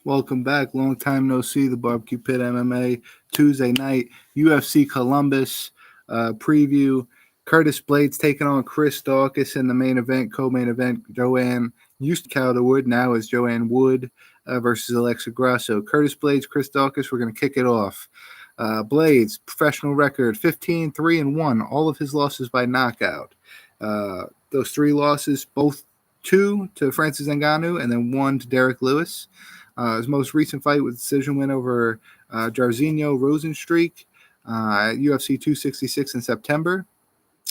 Welcome back. Long time no see. The Barbecue Pit MMA Tuesday night UFC Columbus preview. Curtis Blaydes taking on Chris Daukaus in the main event, co-main event. Joanne used to Calderwood, now is Joanne Wood versus Alexa Grasso. Curtis Blaydes, Chris Daukaus. We're going to kick it off. Blaydes, professional record 15-3-1. All of his losses by knockout. Those three losses, both two to Francis Ngannou and then one to Derrick Lewis. His most recent fight was a decision win over Jairzinho Rosenstreich at UFC 266 in September.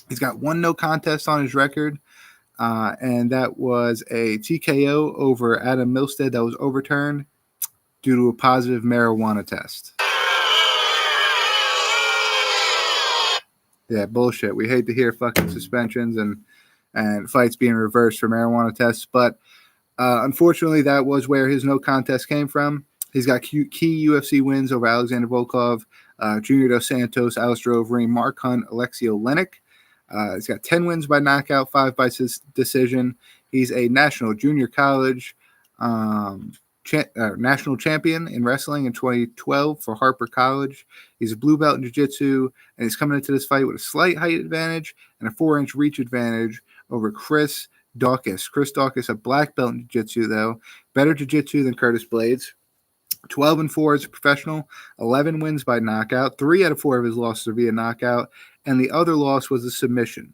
He's got one no contest on his record, and that was a TKO over Adam Milstead that was overturned due to a positive marijuana test. Yeah, bullshit. We hate to hear fucking suspensions and fights being reversed for marijuana tests, but unfortunately, that was where his no contest came from. He's got key UFC wins over Alexander Volkov, Junior Dos Santos, Alistair Overeem, Mark Hunt, Alexei Oleinik. He's got 10 wins by knockout, 5 by decision. He's a national junior college national champion in wrestling in 2012 for Harper College. He's a blue belt in jiu-jitsu, and he's coming into this fight with a slight height advantage and a 4-inch reach advantage over Chris Daukaus. Chris Daukaus, a black belt in jiu-jitsu, though. Better jiu-jitsu than Curtis Blaydes. 12-4 as a professional, 11 wins by knockout. 3 out of 4 of his losses are via knockout, and the other loss was a submission.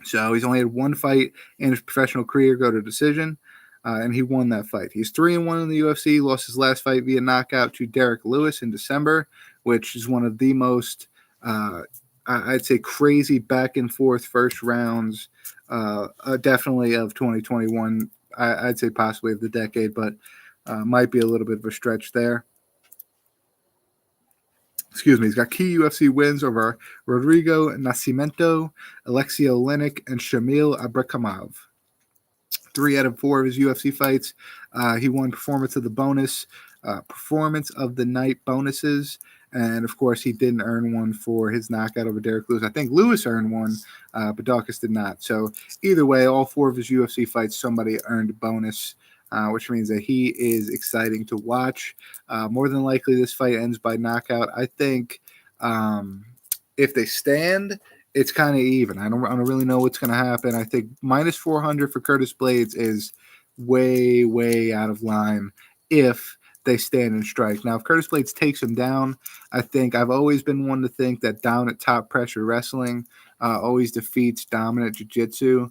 So he's only had one fight in his professional career go to decision, and he won that fight. He's 3-1 in the UFC, lost his last fight via knockout to Derrick Lewis in December, which is one of the most, I'd say, crazy back and forth first rounds, definitely of 2021. I'd say possibly of the decade, but might be a little bit of a stretch there. Excuse me. He's got key UFC wins over Rodrigo Nascimento, Alexei Oleinik, and Shamil Abrakamov. 3 out of 4 of his UFC fights, he won performance of the night bonuses. And, of course, he didn't earn one for his knockout over Derrick Lewis. I think Lewis earned one, but Daukaus did not. So, either way, all 4 of his UFC fights, somebody earned a bonus, which means that he is exciting to watch. More than likely, this fight ends by knockout. I think if they stand, it's kind of even. I don't really know what's going to happen. I think minus 400 for Curtis Blaydes is way, way out of line if they stand and strike. Now, if Curtis Blaydes takes him down, I think I've always been one to think that down at top pressure wrestling always defeats dominant jiu-jitsu.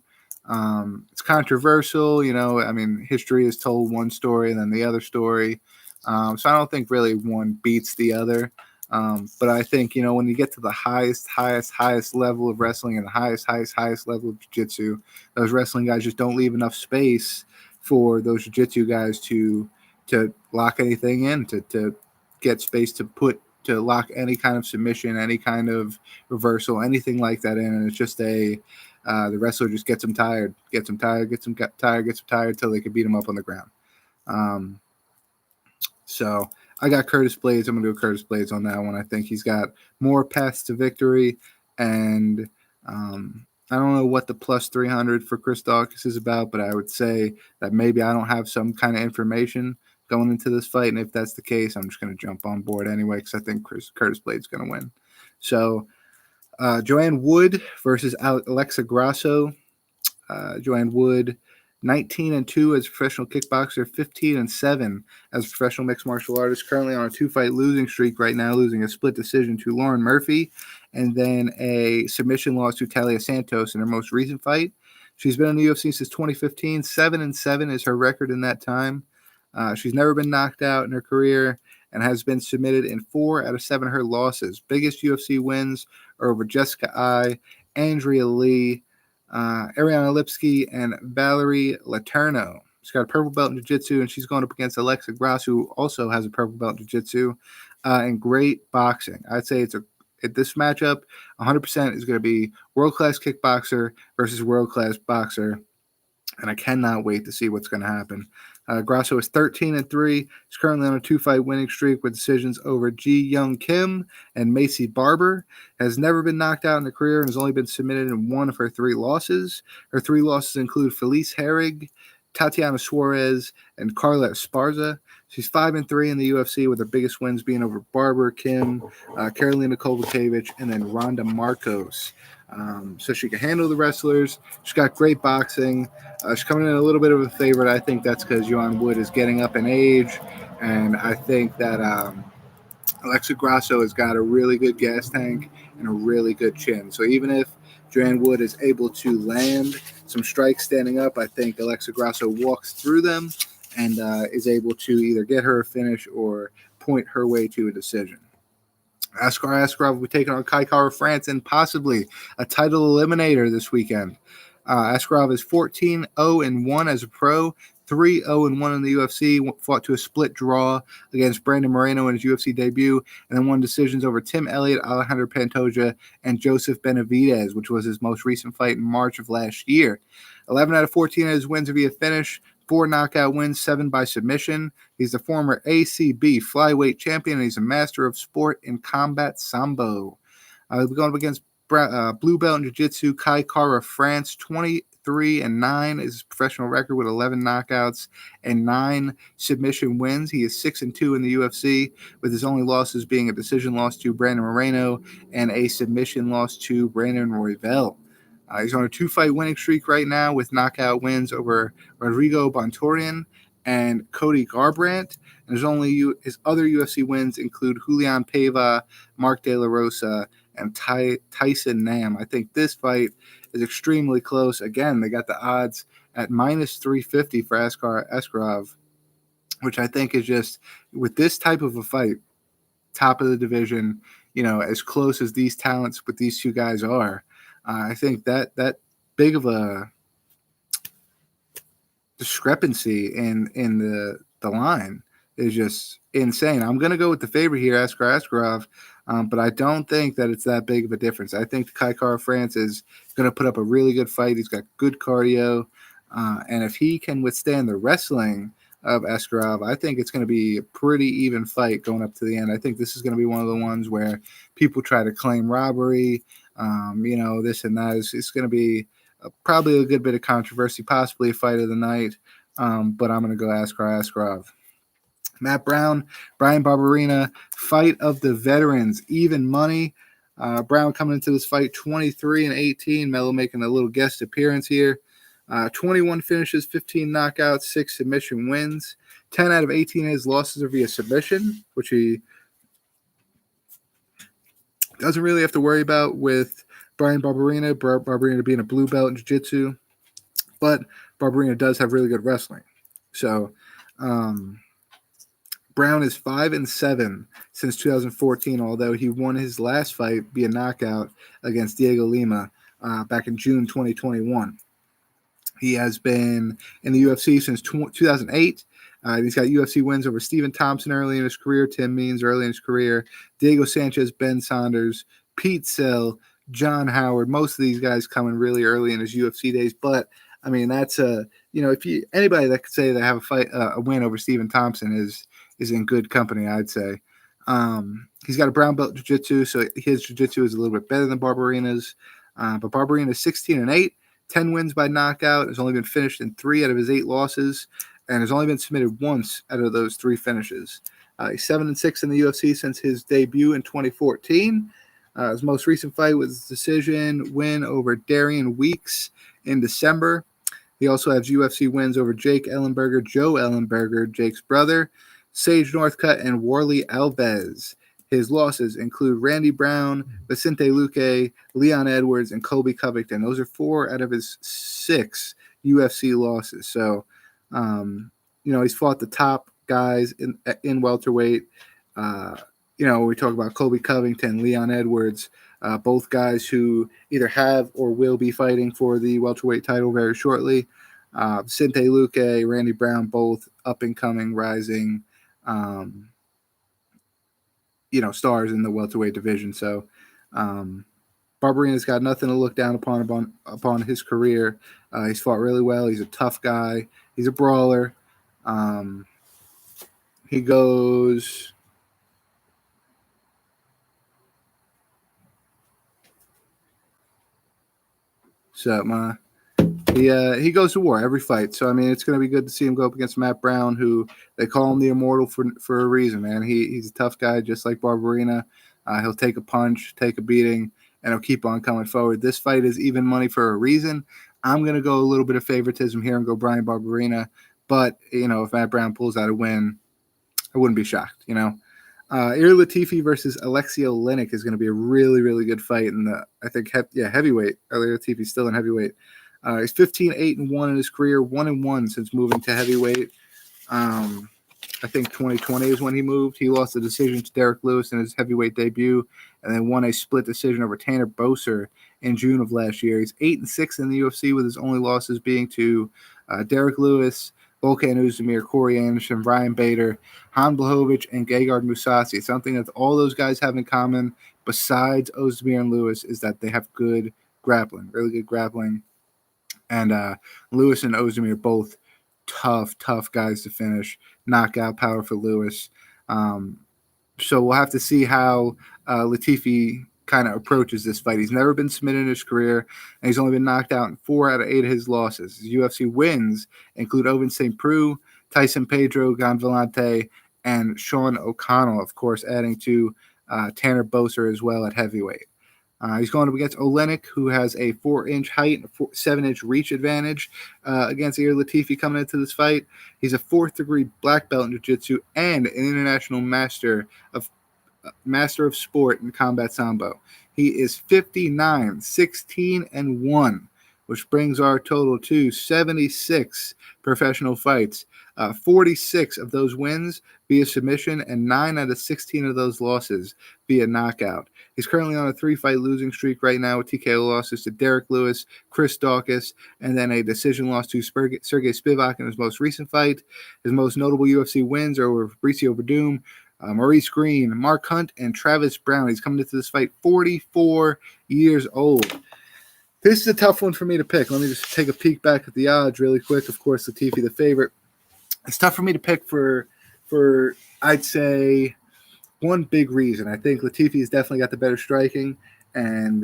It's controversial, you know. I mean, history has told one story and then the other story. So I don't think really one beats the other. But I think, you know, when you get to the highest level of wrestling and the highest level of jiu-jitsu, those wrestling guys just don't leave enough space for those jiu-jitsu guys to lock anything in, to get space to lock any kind of submission, any kind of reversal, anything like that in. And it's just the wrestler just gets them tired till they can beat them up on the ground. So I got Curtis Blaydes. I'm going to go Curtis Blaydes on that one. I think he's got more paths to victory, and I don't know what the plus 300 for Chris Daukaus is about, but I would say that maybe I don't have some kind of information going into this fight, and if that's the case, I'm just going to jump on board anyway because I think Curtis Blaydes is going to win. So Joanne Wood versus Alexa Grasso. Joanne Wood, 19-2 as a professional kickboxer, 15-7 as a professional mixed martial artist. Currently on a 2-fight losing streak right now, losing a split decision to Lauren Murphy, and then a submission loss to Talia Santos in her most recent fight. She's been in the UFC since 2015. 7-7 is her record in that time. She's never been knocked out in her career and has been submitted in 4 out of 7 of her losses. Biggest UFC wins are over Jessica Ai, Andrea Lee, Ariana Lipsky, and Valerie Letourneau. She's got a purple belt in jiu-jitsu, and she's going up against Alexa Grasso, who also has a purple belt in jiu-jitsu, and great boxing. I'd say this matchup 100% is going to be world-class kickboxer versus world-class boxer, and I cannot wait to see what's going to happen. Grasso is 13-3. He's currently on a 2-fight winning streak with decisions over Ji Young Kim and Macy Barber. Has never been knocked out in her career and has only been submitted in 1 of her 3 losses. Her 3 losses include Felice Herrig, Tatiana Suarez, and Carla Esparza. She's 5-3 in the UFC, with her biggest wins being over Barber, Kim, Karolina Kowalkiewicz, and then Ronda Marcos. So she can handle the wrestlers. She's got great boxing. She's coming in a little bit of a favorite. I think that's because Joanne Wood is getting up in age, and I think that Alexa Grasso has got a really good gas tank and a really good chin. So even if Joanne Wood is able to land some strikes standing up, I think Alexa Grasso walks through them and is able to either get her a finish or point her way to a decision. Askar Askarov will be taking on Kai Kara France and possibly a title eliminator this weekend. Askarov is 14-0-1 as a pro, 3-0-1 in the UFC, fought to a split draw against Brandon Moreno in his UFC debut, and then won decisions over Tim Elliott, Alejandro Pantoja, and Joseph Benavidez, which was his most recent fight in March of last year. 11 out of 14 of his wins are via finish, 4 knockout wins, 7 by submission. He's the former ACB flyweight champion, and he's a master of sport in combat sambo. He'll be going up against blue belt in jiu-jitsu Kai Kara France. 23-9 is his professional record with 11 knockouts and 9 submission wins. He is 6-2 in the UFC, with his only losses being a decision loss to Brandon Moreno and a submission loss to Brandon Royval. He's on a 2-fight winning streak right now with knockout wins over Rodrigo Bontorian and Cody Garbrandt. And his other UFC wins include Julian Paiva, Mark De La Rosa, and Tyson Nam. I think this fight is extremely close. Again, they got the odds at minus 350 for Askar Askarov, which I think is just, with this type of a fight, top of the division, as close as these talents with these two guys are. I think that big of a discrepancy in the line is just insane. I'm going to go with the favorite here, Askar Askarov, but I don't think that it's that big of a difference. I think Kai Kara France is going to put up a really good fight. He's got good cardio, and if he can withstand the wrestling of Askarov, I think it's going to be a pretty even fight going up to the end. I think this is going to be one of the ones where people try to claim robbery, this and that. It's going to be probably a good bit of controversy, possibly a fight of the night, but I'm going to go Askar Askarov. Matt Brown, Brian Barberena, fight of the veterans, even money. Brown coming into this fight 23-18. Mello making a little guest appearance here. 21 finishes, 15 knockouts, 6 submission wins. 10 out of 18 of his losses are via submission, which he doesn't really have to worry about with Brian Barberena. Barberena being a blue belt in jiu-jitsu, but Barberena does have really good wrestling. So Brown is 5-7 since 2014, although he won his last fight via knockout against Diego Lima back in June 2021. He has been in the UFC since 2008. He's got UFC wins over Stephen Thompson early in his career, Tim Means early in his career, Diego Sanchez, Ben Saunders, Pete Sell, John Howard. Most of these guys coming really early in his UFC days. But I mean, that's anybody that could say they have a win over Stephen Thompson is in good company, I'd say. He's got a brown belt jiu-jitsu, so his jiu-jitsu is a little bit better than Barberena's. But Barberena is 16-8. 10 wins by knockout, has only been finished in 3 out of his 8 losses, and has only been submitted once out of those 3 finishes. He's 7-6 in the UFC since his debut in 2014. His most recent fight was a decision win over Darian Weeks in December. He also has UFC wins over Jake Ellenberger, Joe Ellenberger, Jake's brother, Sage Northcutt, and Warley Alves. His losses include Randy Brown, Vicente Luque, Leon Edwards, and Colby Covington. Those are 4 out of his 6 UFC losses. So, he's fought the top guys in welterweight. We talk about Colby Covington, Leon Edwards, both guys who either have or will be fighting for the welterweight title very shortly. Vicente Luque, Randy Brown, both up-and-coming, rising stars in the welterweight division. So Barberena's got nothing to look down upon his career. He's fought really well. He's a tough guy. He's a brawler. He goes What's up, Ma? he goes to war every fight. So I mean, it's going to be good to see him go up against Matt Brown, who they call him the Immortal for a reason, man. He's a tough guy, just like Barberena. He'll take a punch, take a beating, and he'll keep on coming forward. This fight is even money for a reason. I'm going to go a little bit of favoritism here and go Brian Barberena. But if Matt Brown pulls out a win, I wouldn't be shocked. Ilir Latifi versus Alexei Oleinik is going to be a really, really good fight in the, I think, heavyweight. Ilir Latifi's still in heavyweight. He's 15-8-1 in his career, 1-1 since moving to heavyweight. I think 2020 is when he moved. He lost the decision to Derrick Lewis in his heavyweight debut, and then won a split decision over Tanner Boser in June of last year. He's 8-6 in the UFC, with his only losses being to Derrick Lewis, Volkan Ozdemir, Corey Anderson, Ryan Bader, Han Blachowicz, and Gegard Mousasi. Something that all those guys have in common, besides Ozdemir and Lewis, is that they have good grappling, really good grappling. And Lewis and Ozdemir both tough guys to finish. Knockout power for Lewis. So we'll have to see how Latifi kind of approaches this fight. He's never been submitted in his career, and he's only been knocked out in 4 out of 8 of his losses. His UFC wins include Ovince St. Preux, Tyson Pedro Gonvallante, and Sean O'Connell, of course, adding to Tanner Boser as well at heavyweight. He's going up against Oleinik, who has a 4-inch height, 7-inch reach advantage against Ilir Latifi coming into this fight. He's a 4th-degree black belt in jiu-jitsu and an international master of sport in combat sambo. He is 59, 16, and 1, which brings our total to 76 professional fights. 46 of those wins via submission, and 9 out of 16 of those losses via knockout. He's currently on a 3-fight losing streak right now with TKO losses to Derrick Lewis, Chris Daukaus, and then a decision loss to Sergey Spivak in his most recent fight. His most notable UFC wins are over Fabricio Verdum, Maurice Green, Mark Hunt, and Travis Brown. He's coming into this fight 44 years old. This is a tough one for me to pick. Let me just take a peek back at the odds really quick. Of course, Latifi the favorite. It's tough for me to pick for I'd say, one big reason. I think Latifi has definitely got the better striking, and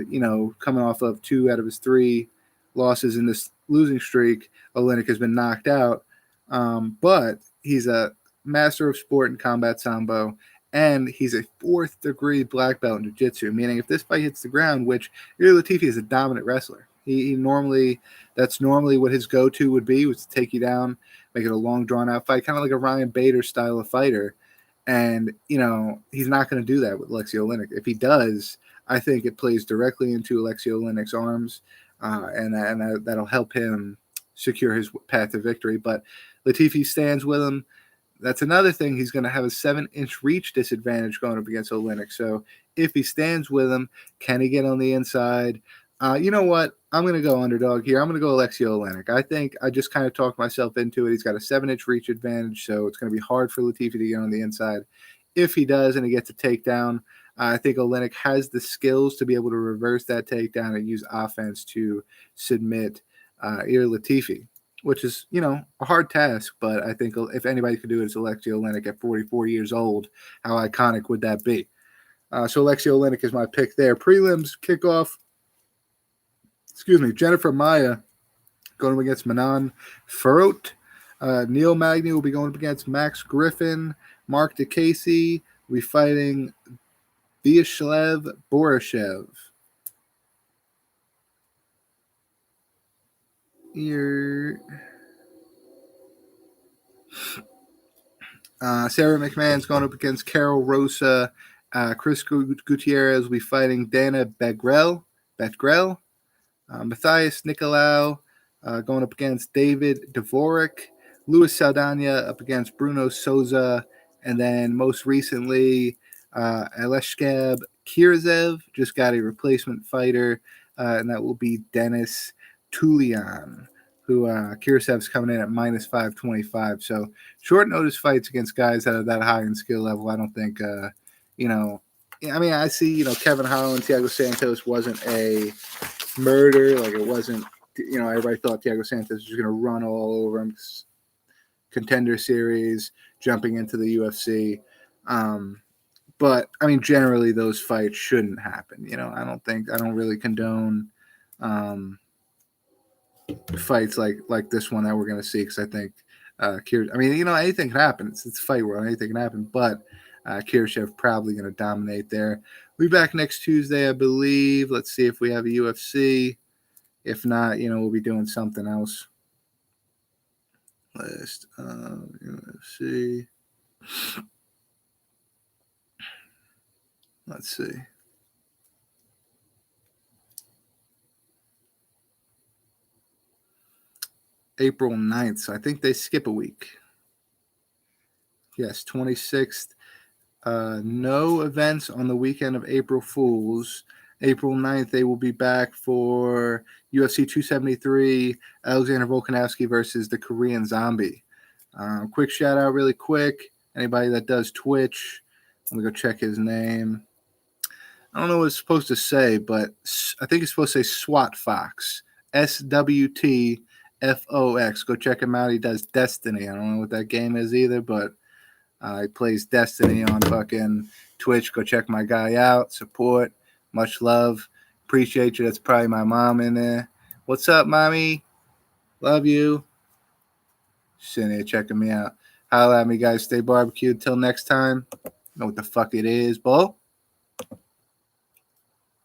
coming off of 2 out of his 3 losses in this losing streak, Oleinik has been knocked out. But he's a master of sport in combat sambo, and he's a 4th-degree black belt in jiu-jitsu, meaning if this fight hits the ground, which Ilir Latifi is a dominant wrestler. That's normally what his go-to would be, was to take you down, make it a long, drawn-out fight, kind of like a Ryan Bader style of fighter. And, he's not going to do that with Alexei Oleinik. If he does, I think it plays directly into Alexei Oleinik's arms, and that'll help him secure his path to victory. But Latifi stands with him. That's another thing. He's going to have a 7-inch reach disadvantage going up against Oleinik. So if he stands with him, can he get on the inside? You know what? I'm going to go underdog here. I'm going to go Alexei Oleinik. I think I just kind of talked myself into it. He's got a 7-inch reach advantage, so it's going to be hard for Latifi to get on the inside. If he does and he gets a takedown, I think Oleinik has the skills to be able to reverse that takedown and use offense to submit Ilir Latifi, which is, a hard task. But I think if anybody could do it, it's Alexei Oleinik at 44 years old. How iconic would that be? So Alexei Oleinik is my pick there. Prelims kickoff. Jennifer Maya going up against Manon Furot. Neil Magny will be going up against Max Griffin. Mark DeCasey will be fighting Vyacheslav Borashev. Sarah McMahon's going up against Carol Rosa. Chris Gutierrez will be fighting Dana Begrell. Matthias Nicolau going up against David Dvorak. Luis Saldana up against Bruno Souza. And then most recently, Aleshkab Kirzev just got a replacement fighter, and that will be Dennis Tulion, who Kirzev's coming in at minus 525. So short notice fights against guys that are that high in skill level. I don't think, I see, Kevin Holland, Thiago Santos wasn't a murder. Like, it wasn't, everybody thought Thiago Santos was going to run all over him. Contender series, jumping into the UFC. But generally those fights shouldn't happen. I don't really condone, fights like this one that we're going to see, because I think anything can happen. It's fight world. Anything can happen. But Kirshev probably going to dominate there. We'll be back next Tuesday, I believe. Let's see if we have a UFC. If not, we'll be doing something else. List of UFC. Let's see. April 9th. So I think they skip a week. Yes, 26th. No events on the weekend of April Fools. April 9th, they will be back for UFC 273, Alexander Volkanovski versus the Korean Zombie. Quick shout out really quick. Anybody that does Twitch, let me go check his name. I don't know what it's supposed to say, but I think it's supposed to say SWAT Fox. SWTFOX. Go check him out. He does Destiny. I don't know what that game is either, but he plays Destiny on fucking Twitch. Go check my guy out. Support. Much love. Appreciate you. That's probably my mom in there. What's up, mommy? Love you. Sitting here checking me out. Holla at me, guys. Stay barbecued. Till next time. Know what the fuck it is, Bo.